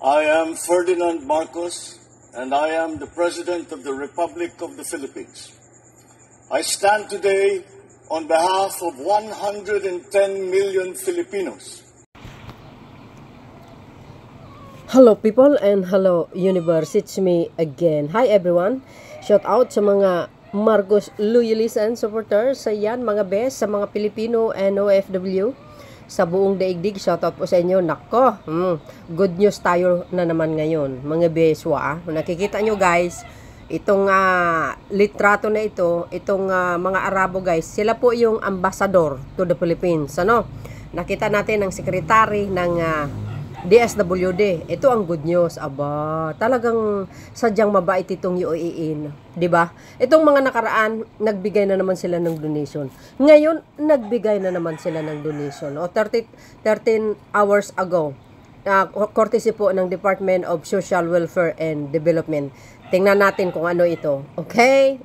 I am Ferdinand Marcos, and I am the President of the Republic of the Philippines. I stand today on behalf of 110 million Filipinos. Hello people and hello universe, it's me again. Hi everyone, shout out sa mga Marcos loyalists and supporters, sa yan mga best, sa mga Pilipino and OFW sa buong daigdig, shout out po sa inyo. Nako, good news tayo na naman ngayon mga beswa. Nakikita nyo guys, itong litrato na ito, itong mga Arabo guys, sila po yung ambassador to the Philippines. Ano? Nakita natin ang secretary ng DSWD. Ito ang good news. Aba, talagang sadyang mabait itong UAE, 'di ba? Itong mga nakaraan, nagbigay na naman sila ng donation. Ngayon, nagbigay na naman sila ng donation. O 13 hours ago, courtesy po ng Department of Social Welfare and Development. Tingnan natin kung ano ito. Okay?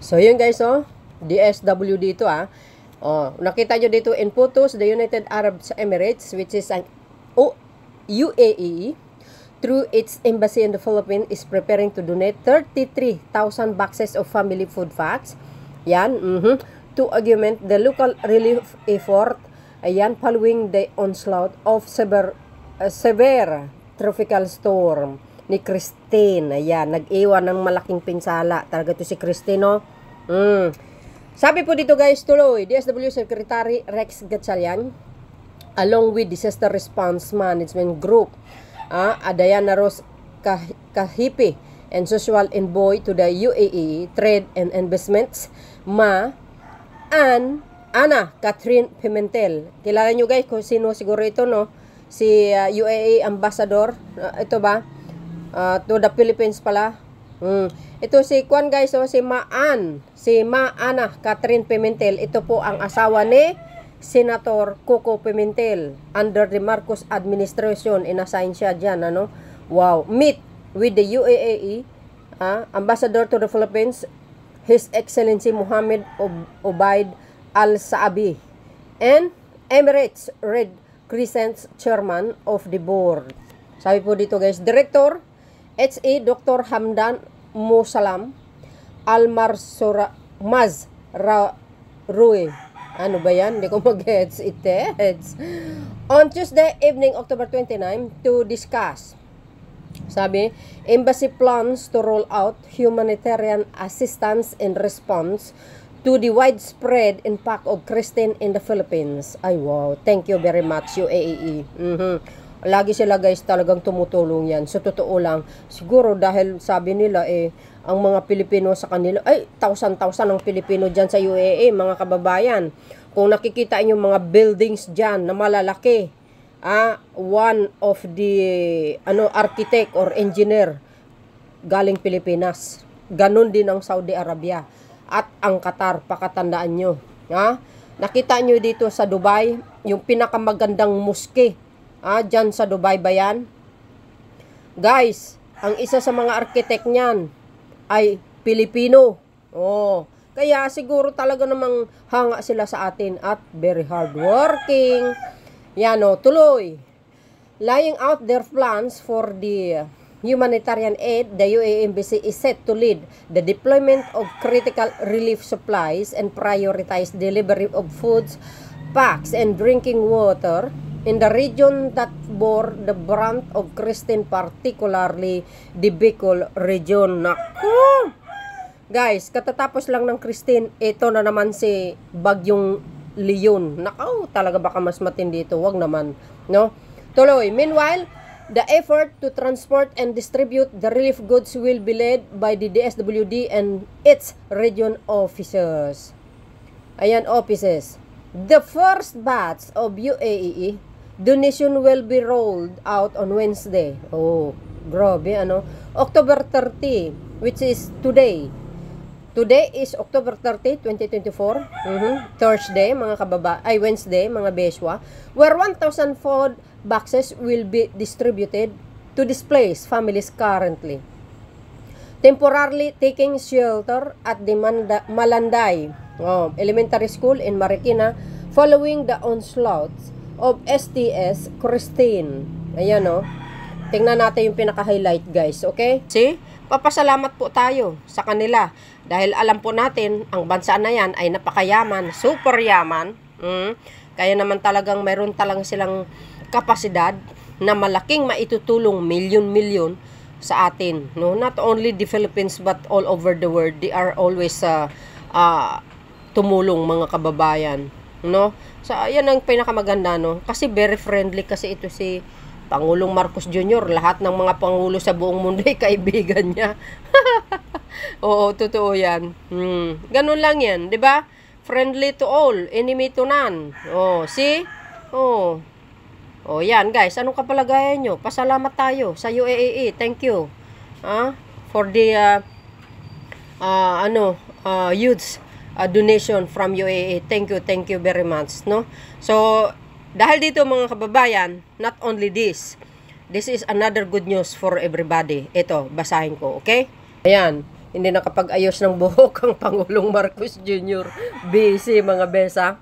So, yun guys, DSW dito, nakita nyo dito in photos, the United Arab Emirates, which is an UAE, through its embassy in the Philippines, is preparing to donate 33,000 boxes of family food packs, yan, to augment the local relief effort, ayan, following the onslaught of severe tropical storm ni Christine. Ayan, nag-iwan ng malaking pinsala. Talaga to si Christine, no? Sabi po dito guys, tuloy, DSW Secretary Rex Gatchalian, along with Disaster Response Management Group, Adayana Rose Kahipi, and Social Envoy to the UAE Trade and Investments, Ana Catherine Pimentel. Kilala nyo guys kung sino siguro ito, no? Si UAE Ambassador, ito ba? To the Philippines pala. Ito si Kwan guys, si Ana Catherine Pimentel. Ito po ang asawa ni Senator Coco Pimentel under the Marcos administration. Inassign siya dyan, ano? Wow. Meet with the UAE Ambassador to the Philippines, His Excellency Mohammed Obaid Al Saabi, and Emirates Red Crescent Chairman of the Board. Sabi po dito guys, Director HA Dr. Hamdan Musalam Rui. Ano ba yan? Hindi ko mag-gets. On Tuesday evening, October 29, to discuss, sabi, embassy plans to roll out humanitarian assistance in response to the widespread impact of Christine in the Philippines. Ay wow, thank you very much UAE. Lagi sila guys talagang tumutulong yan. So totoo lang, siguro dahil sabi nila ang mga Pilipino sa kanila, ay tausan-tausan ng Pilipino dyan sa UAE, mga kababayan. Kung nakikita nyo mga buildings dyan na malalaki, one of the architect or engineer galing Pilipinas. Ganon din ang Saudi Arabia at ang Qatar, pakatandaan nyo. Nakita nyo dito sa Dubai, yung pinakamagandang mosque, dyan sa Dubai ba yan? Guys, ang isa sa mga architect niyan ay Pilipino. Kaya siguro talaga namang hanga sila sa atin at very hardworking. Yan tuloy. Laying out their plans for the humanitarian aid, the UAE Embassy is set to lead the deployment of critical relief supplies and prioritize delivery of foods, packs, and drinking water in the region that bore the brunt of Christine, particularly the Bicol region. Naku! Guys, katatapos lang ng Christine, ito na naman si Bagyong Leon. Naku, talaga baka mas matindi ito. Wag naman, no? Tuloy. Meanwhile, the effort to transport and distribute the relief goods will be led by the DSWD and its region officers. Ayan, offices. The first batch of UAE donation will be rolled out on Wednesday. Grabe, October 30, which is today. Today is October 30, 2024. Thursday, Wednesday, mga beswa, where 1,000 food boxes will be distributed to displaced families currently temporarily taking shelter at the Malanday Elementary School in Marikina following the onslaught of STS Christine. Ayan tingnan natin yung pinaka-highlight, guys, okay? See? Papasalamat po tayo sa kanila dahil alam po natin ang bansa na yan ay napakayaman, super yaman. Kaya naman talagang mayroon talagang silang kapasidad na malaking maitutulong milyon-milyon sa atin. No? Not only the Philippines but all over the world. They are always tumulong, mga kababayan. No? So, ayan ang pinakamaganda. No? Kasi very friendly kasi ito si Pangulong Marcos Jr. Lahat ng mga pangulo sa buong mundo ay kaibigan niya. Oo, totoo yan. Ganun lang yan, di ba? Friendly to all, enemy to none. Oh, see? Oh. Oh, yan guys. Anong kapalagayan nyo? Pasalamat tayo sa UAE. Thank you. For the youths donation from UAE. Thank you very much, no? So, dahil dito mga kababayan, not only this is another good news for everybody. Ito, basahin ko, okay? Ayan, hindi nakapag-ayos ng buhok ang Pangulong Marcos Jr. Busy, mga besa.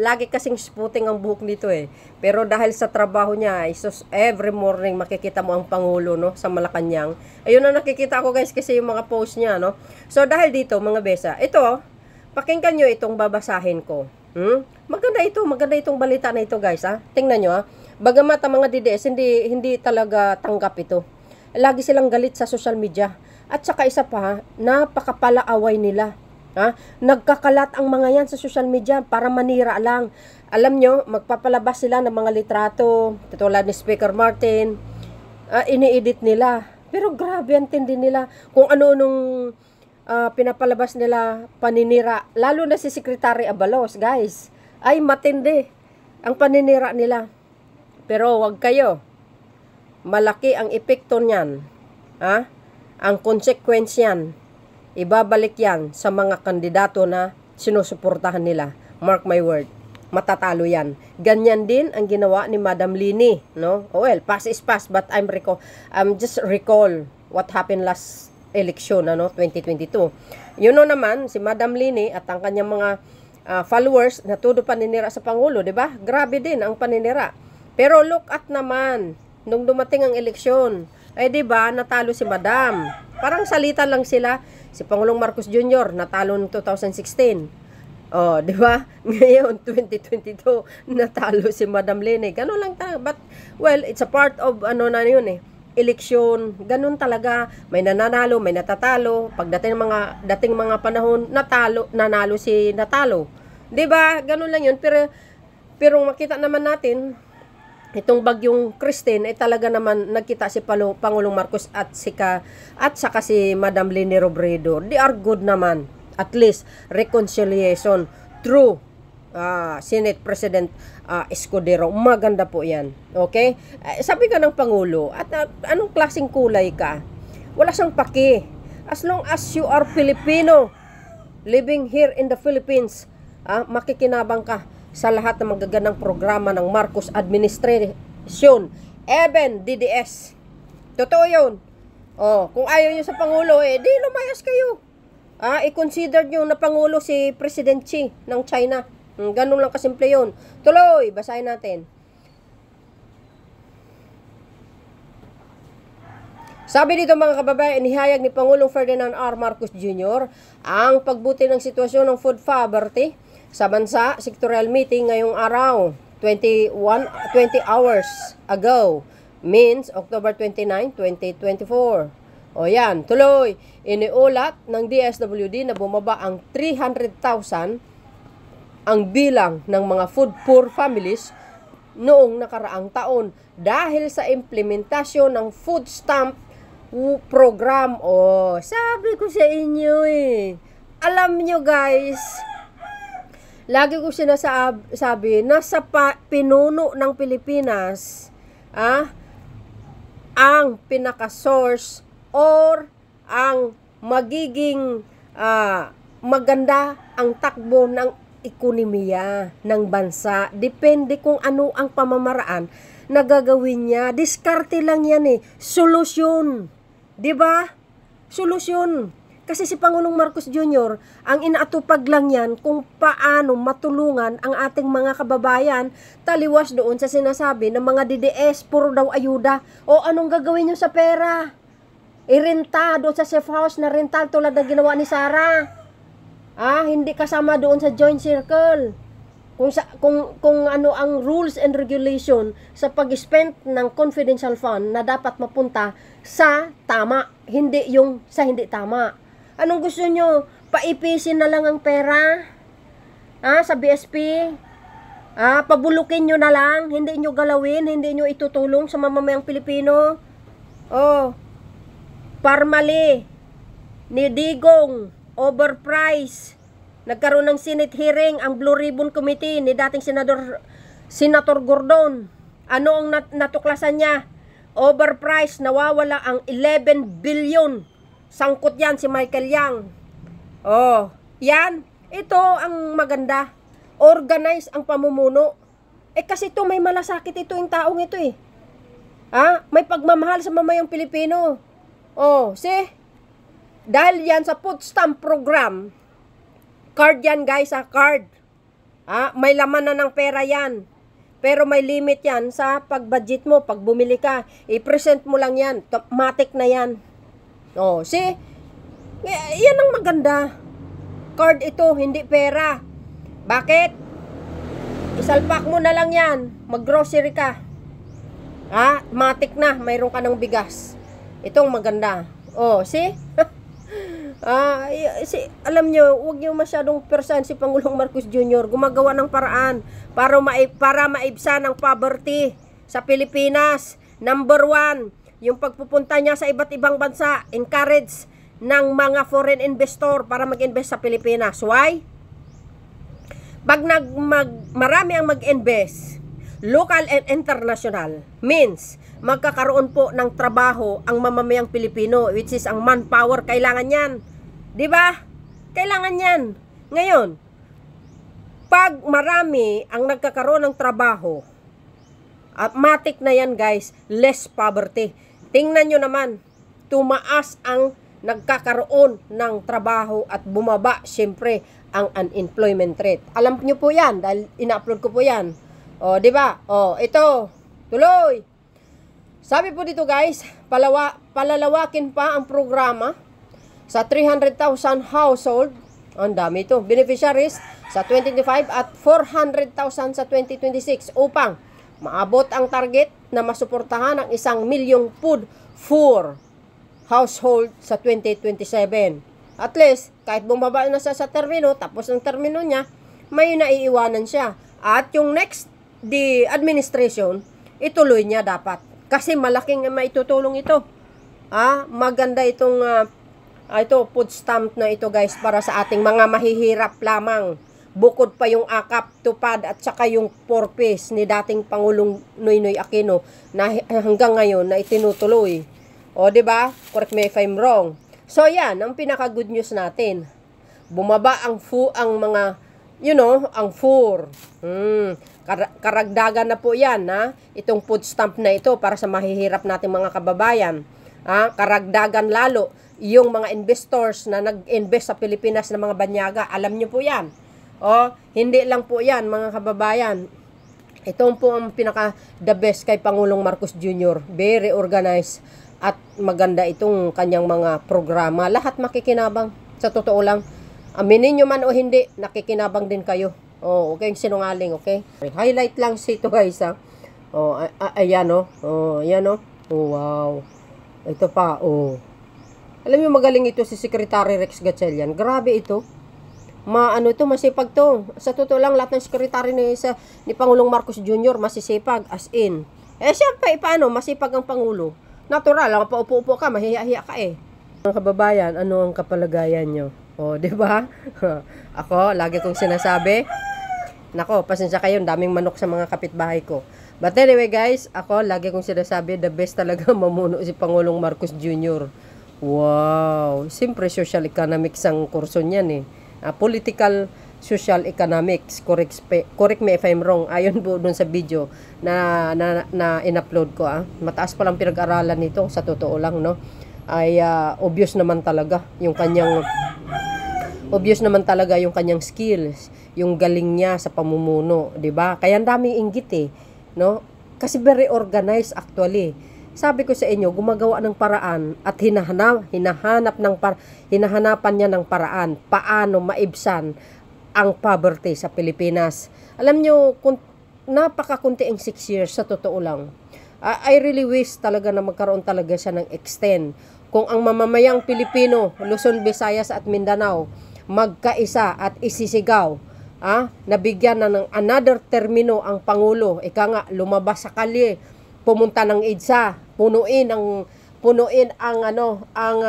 Lagi kasing spooting ang buhok nito eh. Pero dahil sa trabaho niya, every morning makikita mo ang Pangulo, no, sa Malacanang. Ayun na nakikita ko, guys, kasi yung mga post niya, no. So dahil dito, mga besa, ito, pakinggan nyo itong babasahin ko. Maganda itong balita na ito, guys, Tingnan nyo, Bagamat ang mga DDS hindi talaga tanggap ito. Lagi silang galit sa social media. At saka isa pa, napakapalaaway nila. Nagkakalat ang mga yan sa social media para manira lang. Alam nyo, magpapalabas sila ng mga litrato, tulad ni Speaker Martin, ini-edit nila. Pero grabe ang tindi nila kung ano-anong pinapalabas nila paninira. Lalo na si Secretary Abalos, guys. Ay matindi ang paninira nila. Pero wag kayo. Malaki ang epekto niyan. Ang consequence yan. Ibabalik yan sa mga kandidato na sinusuportahan nila. Mark my word. Matatalo yan. Ganyan din ang ginawa ni Madam Lini, no? Well, past is past, but I'm just recall what happened last election, 2022. You know naman, si Madam Lini at ang kanyang mga followers na todo paninira sa Pangulo, di ba? Grabe din ang paninira. Pero look at naman, nung dumating ang eleksyon, di ba, natalo si Madam. Parang salita lang sila. Si Pangulong Marcos Jr. natalo noong 2016. Di ba? Ngayon, 2022, natalo si Madam Lini. Ganun lang talaga. But, well, it's a part of, eleksyon. Ganun talaga. May nananalo, may natatalo. Pagdating mga panahon, nanalo si natalo. Di ba? Ganun lang yun. Pero makita naman natin, itong bagyong Christine ay talaga naman nagkita si Pangulong Marcos at saka si Madam Leni Robredo. They are good naman. At least reconciliation through Senate President Escudero. Maganda po yan. Okay? Sabi ka ng Pangulo, at anong klaseng kulay ka? Wala siyang paki. As long as you are Filipino, living here in the Philippines, makikinabang ka sa lahat ng magagandang programa ng Marcos Administration, even DDS. Totoo yun. Kung ayaw nyo sa Pangulo, di lumayas kayo. I-consider nyo na Pangulo si President Xi ng China. Ganun lang kasimple yun. Tuloy, basahin natin. Sabi dito mga kababayan, inihayag ni Pangulong Ferdinand R. Marcos Jr. ang pagbuti ng sitwasyon ng food poverty sa bansa, sectorial meeting ngayong araw, 20 hours ago, means October 29, 2024. Yan, tuloy. Iniulat ng DSWD na bumaba ang 300,000 ang bilang ng mga food poor families noong nakaraang taon dahil sa implementasyon ng food stamp program. Sabi ko sa inyo alam nyo guys, lagi ko sinasabi, nasa pinuno ng Pilipinas ang pinaka-source or ang magiging maganda ang takbo ng ekonomiya ng bansa. Depende kung ano ang pamamaraan na gagawin niya. Diskarte lang yan eh. Solusyon. 'Di ba? Solusyon. Kasi si Pangulong Marcos Jr., ang inaatupag lang yan kung paano matulungan ang ating mga kababayan taliwas doon sa sinasabi ng mga DDS, puro daw ayuda. O anong gagawin nyo sa pera? Irenta doon sa safe house na rental tulad ng ginawa ni Sara. Hindi kasama doon sa joint circle. Kung ano ang rules and regulation sa pag-spend ng confidential fund na dapat mapunta sa tama, hindi yung sa hindi tama. Anong gusto nyo? Paipisin na lang ang pera? Sa BSP? Pabulukin nyo na lang? Hindi nyo galawin? Hindi nyo itutulong sa mamamayang Pilipino? Parmali ni Digong, overprice. Nagkaroon ng Senate hearing ang Blue Ribbon Committee ni dating Senator Gordon. Ano ang natuklasan niya? Overprice, nawawala ang 11 billion. Sangkot yan si Michael Yang. Yan. Ito ang maganda. Organize ang pamumuno. Kasi ito may malasakit ito yung taong ito eh. May pagmamahal sa mamayang Pilipino. See? Dahil yan sa food stamp program, card yan guys, card. May laman na ng pera yan. Pero may limit yan sa pag-budget mo. Pag bumili ka, i-present mo lang yan. Matik na yan. See? Yan ang maganda. Card ito, hindi pera. Bakit? Isalpak mo na lang yan. Mag-grocery ka. Matik na. Mayroon ka ng bigas. Itong maganda. See? Alam nyo, huwag nyo masyadong persan si Pangulong Marcos Jr. Gumagawa ng paraan para maibsan ang poverty sa Pilipinas. Number 1, yung pagpupunta niya sa iba't ibang bansa, encourage ng mga foreign investor para mag-invest sa Pilipinas. Why? Pag marami ang mag-invest, local and international, means magkakaroon po ng trabaho ang mamamayang Pilipino, which is ang manpower. Kailangan yan. Diba? Kailangan yan. Ngayon, pag marami ang nagkakaroon ng trabaho, matik na yan guys, less poverty. Tingnan nyo naman, tumaas ang nagkakaroon ng trabaho at bumaba siyempre ang unemployment rate. Alam nyo po yan dahil ina-upload ko po yan. Diba? Ito, tuloy. Sabi po dito guys, palalawakin pa ang programa sa 300,000 household. Ang dami ito. Beneficiaries sa 2025 at 400,000 sa 2026 upang maabot ang target na masuportahan ang 1 milyong food for household sa 2027. At least, kahit bumaba na sa termino, tapos ang termino niya, may naiiwanan siya. At yung next, the administration, ituloy niya dapat. Kasi malaking maitutulong ito. Maganda itong food stamp na ito guys para sa ating mga mahihirap lamang. Bukod pa yung akap, tupad at saka yung purpose ni dating Pangulong Noynoy Aquino na hanggang ngayon na itinutuloy. Diba? Correct me if I'm wrong. So yan, ang pinaka good news natin. Bumaba ang mga, ang FUR. Karagdagan na po yan, itong food stamp na ito para sa mahihirap nating mga kababayan. Karagdagan lalo yung mga investors na nag-invest sa Pilipinas ng mga banyaga. Alam nyo po yan. Hindi lang po yan mga kababayan. Ito po ang pinaka the best kay Pangulong Marcos Jr. Very organized at maganda itong kanyang mga programa. Lahat makikinabang. Sa totoo lang, aminin nyo man o hindi, nakikinabang din kayo. Okay, sinungaling, okay? Highlight lang ito guys, ayan, ayan, wow. Ito pa, Alam niyo magaling ito si Secretary Rex Gatchalian. Grabe ito. Ito, masipag to. Sa totoo lang, lahat ng sekretary ni Pangulong Marcos Jr. masisipag, as in. Siyempre, paano? Masipag ang Pangulo. Natural, paupo-upo ka, mahihiya ka Mga kababayan, ano ang kapalagayan nyo? Diba? Ako, lagi kong sinasabi. Nako, pasensya kayo, daming manok sa mga kapitbahay ko. But anyway guys, ako, lagi kong sinasabi, the best talaga mamuno si Pangulong Marcos Jr. Wow! Siyempre, social economics ang kurso niyan eh. Political social economics. Correct me if I'm wrong. Ayon po dun sa video na in-upload ko. Mataas pa lang pinag-aralan nito, sa totoo lang, no? Ay obvious naman talaga yung kanyang skills, yung galing niya sa pamumuno, 'di ba? Kaya ang daming inggit eh, no? Kasi very organized actually. Sabi ko sa inyo, gumagawa ng paraan at hinahanapan niya ng paraan paano maibsan ang poverty sa Pilipinas. Alam nyo, napakakunti ang 6 years, sa totoo lang. I really wish talaga na magkaroon talaga siya ng extend. Kung ang mamamayang Pilipino, Luzon, Visayas at Mindanao, magkaisa at isisigaw, nabigyan na ng another termino ang Pangulo, lumabas sa kalye, pumunta ng EDSA, punuin ang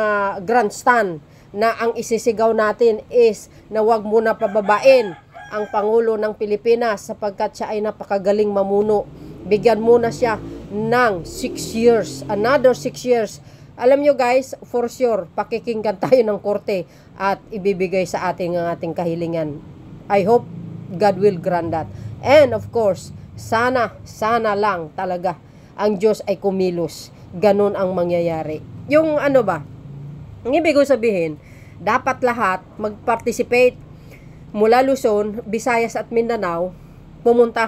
grandstand, na ang isisigaw natin is na wag muna pababain ang Pangulo ng Pilipinas sapagkat siya ay napakagaling mamuno. Bigyan muna siya ng 6 years, another 6 years. Alam nyo guys, for sure, pakikinggan tayo ng korte at ibibigay sa ating kahilingan. I hope God will grant that. And of course, sana lang talaga ang Diyos ay kumilos. Ganun ang mangyayari. Yung ang ibig ko sabihin, dapat lahat mag-participate mula Luzon, Visayas at Mindanao, pumunta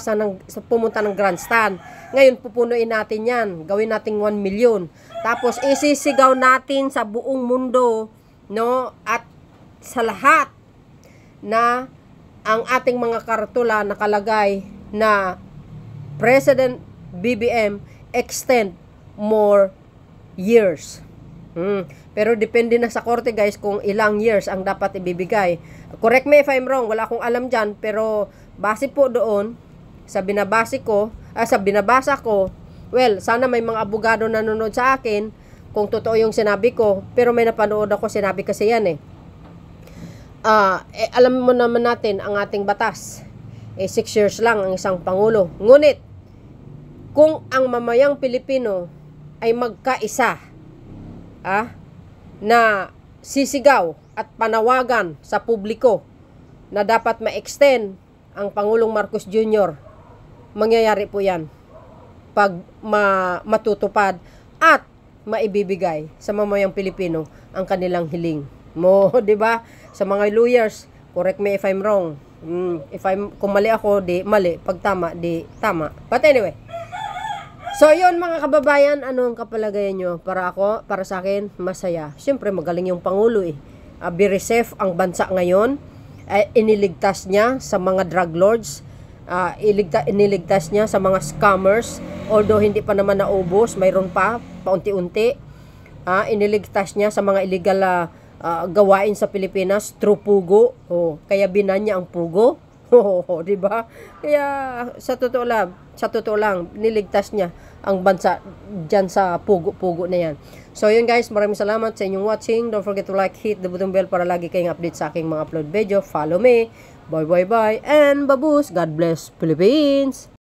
ng grandstand. Ngayon pupunuin natin 'yan. Gawin nating 1 million. Tapos isisigaw natin sa buong mundo, no? At sa lahat na ang ating mga karatula nakalagay na President BBM extend more years. Pero depende na sa korte guys kung ilang years ang dapat ibibigay. Correct me if I'm wrong, wala akong alam dyan, pero base po doon sa binabasa ko, well, sana may mga abogado na nanonood sa akin kung totoo yung sinabi ko, pero may napanood ako, sinabi kasi yan alam mo naman natin ang ating batas, 6 years lang ang isang Pangulo. Ngunit kung ang mamayang Pilipino ay magkaisa na sisigaw at panawagan sa publiko na dapat ma-extend ang Pangulong Marcos Jr., mangyayari po yan pag matutupad at maibibigay sa mamayang Pilipino ang kanilang hiling mo, di ba? Sa mga lawyers, correct me if I'm wrong. Kung mali ako, di mali. Pag tama, di tama. But anyway, so yun mga kababayan, ano ang kapalagayan nyo? Para sa akin, masaya. Siyempre magaling yung Pangulo very safe ang bansa ngayon. Iniligtas niya sa mga drug lords. Iniligtas niya sa mga scammers. Although hindi pa naman naubos, mayroon pa, paunti-unti. Iniligtas niya sa mga illegal gawain sa Pilipinas through pugo. Kaya binan niya ang pugo. Di ba? Kaya sa totoo lang, niligtas niya ang bansa dyan sa pugo na yan. So yun guys, maraming salamat sa inyong watching. Don't forget to like, hit the button bell para lagi kayong update sa aking mga upload video. Follow me. Bye, and babush. God bless Philippines.